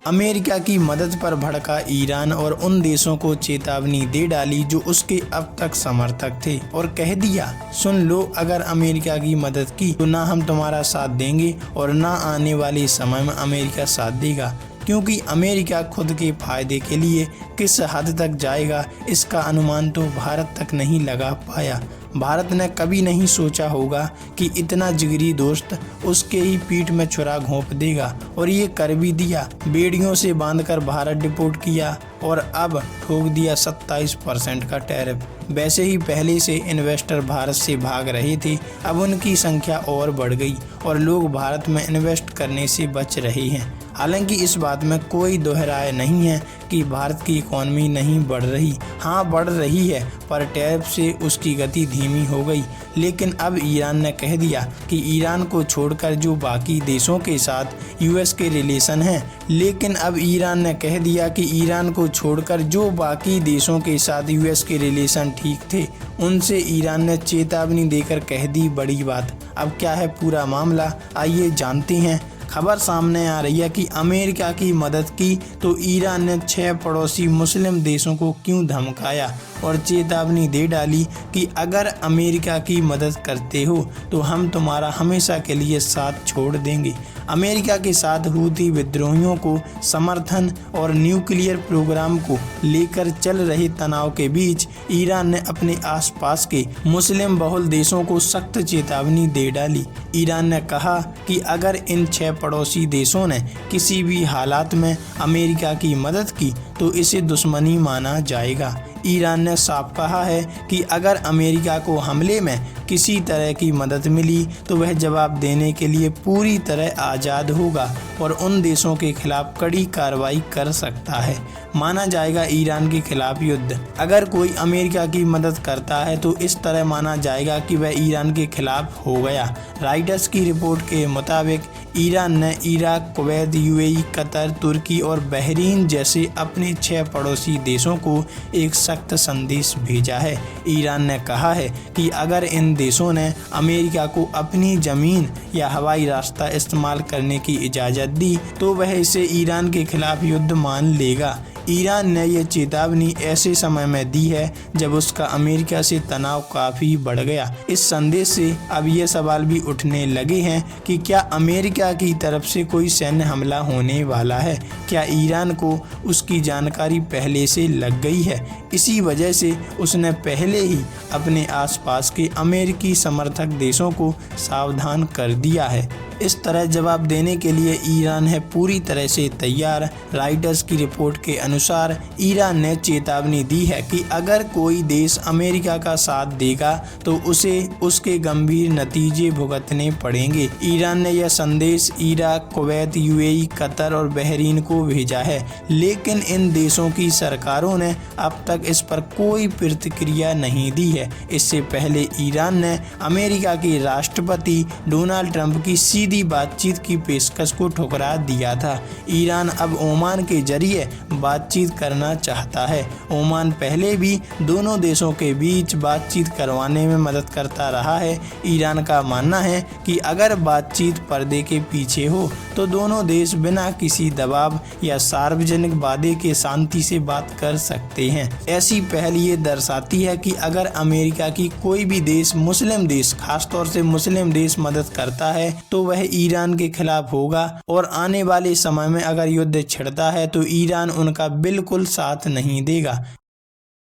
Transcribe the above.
America की मदद पर भड़का ईरान और उन देशों को चेतावनी दे डाली जो उसके अब तक समर्थक थे और कह दिया, सुन लो, अगर अमेरिका की मदद की तो ना हम तुम्हारा साथ देंगे और ना आने वाले समय में अमेरिका साथ देगा, क्योंकि अमेरिका खुद के फायदे के लिए किस हद तक जाएगा इसका अनुमान तो भारत तक नहीं लगा पाया। भारत ने कभी नहीं सोचा होगा कि इतना जिगरी दोस्त उसके ही पीठ में छुरा घोंप देगा, और ये कर भी दिया। बेड़ियों से बांधकर भारत डिपोर्ट किया और अब ठोक दिया 27% का टैरिफ। वैसे ही पहले से इन्वेस्टर भारत से भाग रहे थे, अब उनकी संख्या और बढ़ गई और लोग भारत में इन्वेस्ट करने से बच रहे हैं। हालांकि इस बात में कोई दोहराए नहीं है कि भारत की इकॉनमी नहीं बढ़ रही। हाँ, बढ़ रही है, पर टैरिफ से उसकी गति धीमी हो गई। लेकिन अब ईरान ने कह दिया कि ईरान को छोड़कर जो बाकी देशों के साथ यूएस के रिलेशन हैं, लेकिन अब ईरान ने कह दिया कि ईरान को छोड़कर जो बाकी देशों के साथ यूएस के रिलेशन ठीक थे, उनसे ईरान ने चेतावनी देकर कह दी बड़ी बात। अब क्या है पूरा मामला, आइए जानते हैं। खबर सामने आ रही है कि अमेरिका की मदद की तो ईरान ने 6 पड़ोसी मुस्लिम देशों को क्यों धमकाया और चेतावनी दे डाली कि अगर अमेरिका की मदद करते हो तो हम तुम्हारा हमेशा के लिए साथ छोड़ देंगे। अमेरिका के साथ हूथी विद्रोहियों को समर्थन और न्यूक्लियर प्रोग्राम को लेकर चल रहे तनाव के बीच ईरान ने अपने आसपास के मुस्लिम बहुल देशों को सख्त चेतावनी दे डाली। ईरान ने कहा कि अगर इन 6 पड़ोसी देशों ने किसी भी हालात में अमेरिका की मदद की तो इसे दुश्मनी माना जाएगा। ईरान ने साफ कहा है कि अगर अमेरिका को हमले में किसी तरह की मदद मिली तो वह जवाब देने के लिए पूरी तरह आज़ाद होगा और उन देशों के खिलाफ कड़ी कार्रवाई कर सकता है। माना जाएगा ईरान के खिलाफ युद्ध। अगर कोई अमेरिका की मदद करता है तो इस तरह माना जाएगा कि वह ईरान के खिलाफ हो गया। राइटर्स की रिपोर्ट के मुताबिक ईरान ने इराक, कुवैत, यूएई, कतर, तुर्की और बहरीन जैसे अपने 6 पड़ोसी देशों को एक सख्त संदेश भेजा है। ईरान ने कहा है कि अगर इन देशों ने अमेरिका को अपनी ज़मीन या हवाई रास्ता इस्तेमाल करने की इजाज़त दी तो वह इसे ईरान के खिलाफ युद्ध मान लेगा। ईरान ने यह चेतावनी ऐसे समय में दी है जब उसका अमेरिका से तनाव काफ़ी बढ़ गया। इस संदेश से अब ये सवाल भी उठने लगे हैं कि क्या अमेरिका की तरफ से कोई सैन्य हमला होने वाला है? क्या ईरान को उसकी जानकारी पहले से लग गई है? इसी वजह से उसने पहले ही अपने आसपास के अमेरिकी समर्थक देशों को सावधान कर दिया है। इस तरह जवाब देने के लिए ईरान है पूरी तरह से तैयार। राइटर्स की रिपोर्ट के अनुसार ईरान ने चेतावनी दी है कि अगर कोई देश अमेरिका का साथ देगा तो उसे उसके गंभीर नतीजे भुगतने पड़ेंगे। ईरान ने यह संदेश इराक, कुवैत, यूएई, कतर और बहरीन को भेजा है, लेकिन इन देशों की सरकारों ने अब तक इस पर कोई प्रतिक्रिया नहीं दी है। इससे पहले ईरान ने अमेरिका के राष्ट्रपति डोनाल्ड ट्रंप की सीधी बातचीत की पेशकश को ठुकरा दिया था। ईरान अब ओमान के जरिए बातचीत करना चाहता है। ओमान पहले भी दोनों देशों के बीच बातचीत करवाने में मदद करता रहा है। ईरान का मानना है कि अगर बातचीत पर्दे के पीछे हो तो दोनों देश बिना किसी दबाव या सार्वजनिक वादे के शांति से बात कर सकते हैं। ऐसी पहल ये दर्शाती है कि अगर अमेरिका की कोई भी देश, मुस्लिम देश, खासतौर से मुस्लिम देश मदद करता है तो वह ईरान के खिलाफ होगा, और आने वाले समय में अगर युद्ध छिड़ता है तो ईरान उनका बिल्कुल साथ नहीं देगा।